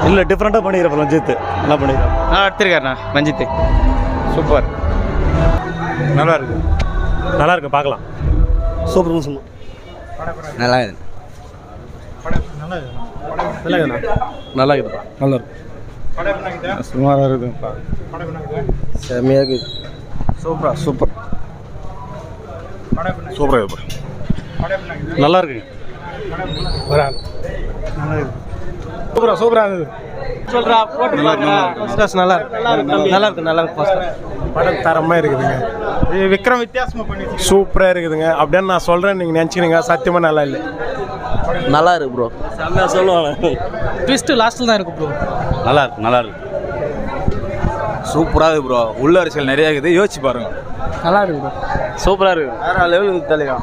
இல்லை டிஃப்ரெண்ட்டாக பண்ணிக்கிறப்ப ரஞ்சித் நல்லா பண்ணிக்கிறேன். எடுத்திருக்காருண்ணா ரஞ்சித். சூப்பர். நல்லா இருக்கு. நல்லா இருக்கு, பார்க்கலாம். சூப்பர் சும்மா நல்லா இருக்குது. நல்லா இருக்குதுண்ணா. நல்லா இருக்குதுப்பா. நல்லா இருக்கு. சுமாராக இருக்குதுப்பா. செம்மையாக இருக்குது. சூப்பராக சூப்பர் சூப்பராக இருக்குப்பா. நல்லா இருக்குங்க. நல்லா இருக்கு. சூப்பராக சூப்பராக இருக்குது. சொல்கிறா போட்டு நல்லா இருக்கு. நல்லா இருக்கு. நல்லா இருக்கு. படம் தரமாக இருக்குதுங்க. இது விக்ரம் வித்தியாசமாக பண்ணி சூப்பராக இருக்குதுங்க அப்படின்னு நான் சொல்கிறேன். நீங்கள் நினச்சிக்கிறீங்க, சத்தியமாக நல்லா இல்லை. நல்லா இருக்கு ப்ரோ. செம்மையாக சொல்லுவாங்க. ட்விஸ்ட்டு லாஸ்ட்டில் தான் இருக்கு ப்ரோ. நல்லா இருக்கு. நல்லா இருக்கு. சூப்பராக இருக்குது ப்ரோ. உள்ள அரசியல் நிறையா இருக்குது, யோசிச்சு பாருங்க. நல்லா இருக்கு ப்ரோ. சூப்பராக இருக்குது. வேறு லெவலுக்கு தலையா.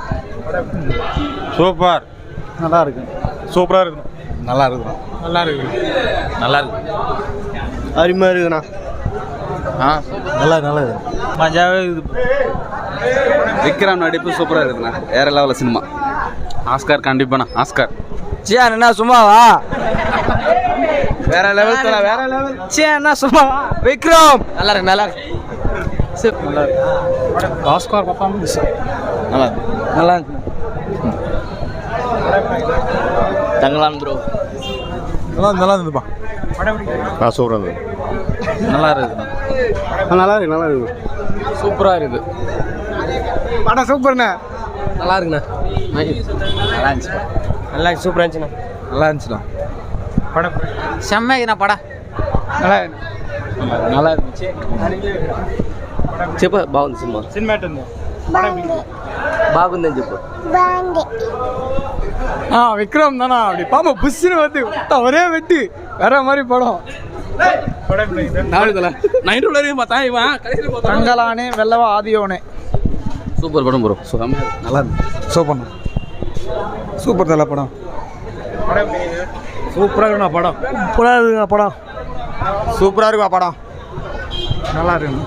சூப்பர். நல்லா இருக்கு. சூப்பராக இருக்குது. நல்லா இருக்குதுண்ணா. நல்லா இருக்குது. நல்லா இருக்கு. அருமையாக இருக்குண்ணா. நல்லா இருக்குது. மஜாவே இருக்குது. விக்ரம் நடிப்பு சூப்பராக இருக்குதுண்ணா. வேற லெவலில் சினிமா. ஆஸ்கார் கண்டிப்பாண்ணா. ஆஸ்கார் சியான் என்ன சும்மாவா? வேற லெவல் தல. வேற லெவல். சியான் என்ன சும்மாவா? விக்ரம் நல்லா இருக்கு. நல்லா இருக்கு. நல்லா இருக்கு. ஆஸ்கார் பர்ஃபார்மன்ஸ் நல்லா இருக்கு. நல்லா இருக்கு. தங்கலான் ப்ரோ. நல்லா இருந்துப்பா. சூப்பராக இருந்தது. நல்லா இருக்குதுண்ணா. நல்லா இருக்கு. நல்லா இருக்கு. சூப்பராக இருக்குது. படம் சூப்பர்ண்ணா. நல்லா இருக்குண்ணா. நல்லா இருந்துச்சு. நல்லா சூப்பராக இருந்துச்சுண்ணா. நல்லா இருந்துச்சுண்ணா. படம் செம்மைக்குண்ணா படம். நல்லா இருந்துச்சு. చెప్పు బాగుంది సినిమా. సినిమా ఎట్టుంది? బాగుందని చెప్పు. விக்ரம் தானா அப்படி பாம்பு புஷ்ஷுன்னு வந்து ஒரே வெட்டி வேற மாதிரி படம். தங்கலானே வெள்ளவா ஆதியோனே. சூப்பர் படம் ப்ரோ. நல்லா இருக்கு. சூப்பர்ண்ணா. சூப்பர் தலை படம். சூப்பராக இருக்குண்ணா படம். சூப்பராக இருக்குங்க படம். சூப்பராக இருக்குவா படம். நல்லா இருக்குண்ணா.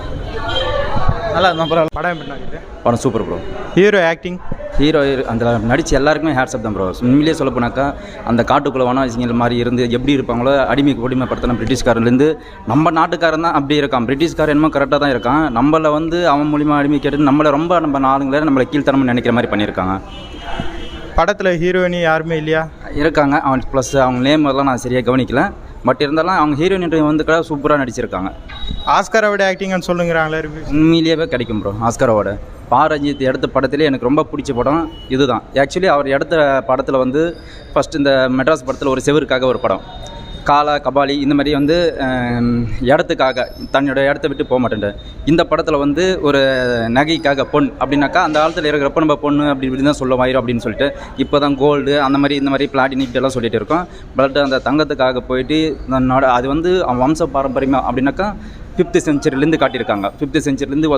நல்லா இருந்தால் பரவாயில்ல. படம் எப்படி? படம் super bro. Hero acting, hero அந்த நடிச்சு எல்லாருக்குமே ஹேட்ஸ்அப் தான் ப்ரோ. உண்மையிலேயே சொல்ல போனாக்கா அந்த காட்டுக்குள்ளே வனவாசிகள் மாதிரி இருந்து எப்படி இருப்பாங்களோ அடிமைக்கு கொடுமைப்படுத்தின பிரிட்டிஷ்காரன்லேருந்து நம்ம நாட்டுக்காரன் தான் அப்படி இருக்கான். பிரிட்டிஷ்காரன் என்னமோ கரெக்டாக தான் இருக்கான். நம்மளை வந்து அவன் மூலிமா அடிமை கேட்டு நம்மளை ரொம்ப நம்ம ஆளுங்களே நம்மளை கீழ்த்தனம்னு நினைக்கிற மாதிரி பண்ணியிருக்காங்க. படத்தில் ஹீரோயினி யாருமே இல்லையா? இருக்காங்க. அவன் ப்ளஸ் அவங்க நேம் எல்லாம் நான் சரியாக கவனிக்கல. பட் இருந்தாலும் அவங்க ஹீரோயின் வந்து கூட சூப்பராக நடிச்சிருக்காங்க. ஆஸ்காரோட ஆக்டிங்னு சொல்லுங்கிறாங்களே. உண்மையிலேயே கிடைக்கும் ப்ரோ. ஆஸ்காரோட ரஞ்சித் எடுத்த படத்திலே எனக்கு ரொம்ப பிடிச்ச படம் இதுதான். ஆக்சுவலி அவர் எடுத்த படத்தில் வந்து ஃபஸ்ட்டு இந்த மெட்ராஸ் படத்தில் ஒரு செவருக்காக ஒரு படம், காலா கபாலி இந்த மாதிரி வந்து இடத்துக்காக தன்னோட இடத்த விட்டு போக மாட்டேன். இந்த படத்தில் வந்து ஒரு நகைக்காக பொன் அப்படின்னாக்கா அந்த காலத்தில் இருக்கிறப்ப நம்ம பொண்ணு அப்படி இப்படி தான் சொல்ல வாயிரும் அப்படின்னு சொல்லிட்டு இப்போ தான் கோல்டு அந்த மாதிரி இந்த மாதிரி பிளாட்டினி இப்படியெல்லாம் சொல்லிட்டு இருக்கோம். பட் அந்த தங்கத்துக்காக போயிட்டு தன்னோட அது வந்து வம்ச பாரம்பரியமாக அப்படின்னாக்கா 5th செஞ்சுரிலேருந்து காட்டியிருக்காங்க. 5th செஞ்சுரிலேருந்து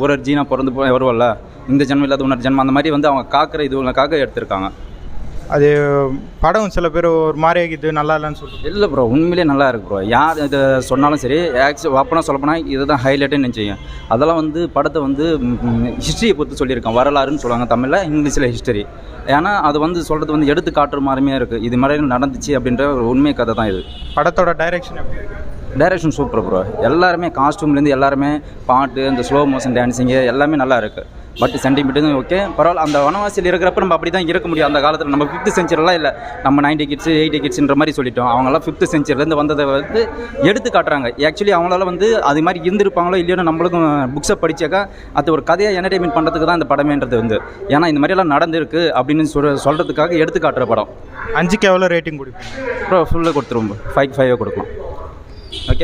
ஒரு ஜீனா பிறந்து வருவல்ல, இந்த ஜென்மம் இல்லாத இன்னொரு ஜென்மம் அந்த மாதிரி வந்து அவங்க காக்கிற இதுக்காக எடுத்திருக்காங்க. அது படம் சில பேர் ஒரு மாதிரி இது நல்லா இல்லைன்னு சொல்லுவாங்க. இல்லை ப்ரோ, உண்மையிலே நல்லா இருக்கு ப்ரோ. யார் இதை சொன்னாலும் சரி, ஓப்பனாக சொல்லப்போனால் இதுதான் ஹைலைட்டுன்னு நினச்சிங்க. அதெல்லாம் வந்து படத்தை வந்து ஹிஸ்ட்ரியை பொறுத்து சொல்லியிருக்கான். வரலாறுன்னு சொல்லுவாங்க தமிழில், இங்கிலீஷில் ஹிஸ்டரி. ஏன்னா அது வந்து சொல்கிறது வந்து எடுத்து காட்டுற மாதிரியே இருக்குது. இது மாதிரி நடந்துச்சு அப்படின்ற ஒரு உண்மை கதை தான் இது. படத்தோட டைரக்ஷன் எப்படி இருக்குது? Direction super bro. எல்லாருமே காஸ்டியூம்லேருந்து எல்லாருமே பாட்டு, இந்த ஸ்லோ மோஷன் டான்ஸிங்கு எல்லாமே நல்லா இருக்குது. பட் சென்டிமீட்டரும் ஓகே பரவாயில்ல. அந்த வனவாசியில் இருக்கிறப்ப நம்ம அப்படி தான் இருக்க முடியும். அந்த காலத்தில் நம்ம 5th செஞ்சுரிலாம் இல்லை, நம்ம 90 கிட்ஸ் 80 கிட்ஸ்ன்ற மாதிரி சொல்லிட்டோம். அவங்களாம் 5th செஞ்சுரிலேருந்து வந்ததை வந்து எடுத்து காட்டுறாங்க. ஆக்சுவலி அவங்களால வந்து அது மாதிரி இருந்திருப்பாங்களோ இல்லையோன்னு நம்மளுக்கும் புக்ஸை படித்தாக்கா அது ஒரு கதையாக என்டர்டெயின்மெண்ட் பண்ணுறதுக்கு தான் இந்த படமேன்றது வந்து. ஏன்னா இந்த மாதிரியெல்லாம் நடந்திருக்கு அப்படின்னு சொல்கிறதுக்காக எடுத்து காட்டுற படம். 5க்கு எவ்வளோ ரேட்டிங் கொடுப்பீங்க? ப்ரோ ஃபுல்லாக கொடுத்துருவோம். 5 கொடுக்கலாம். ஓகே.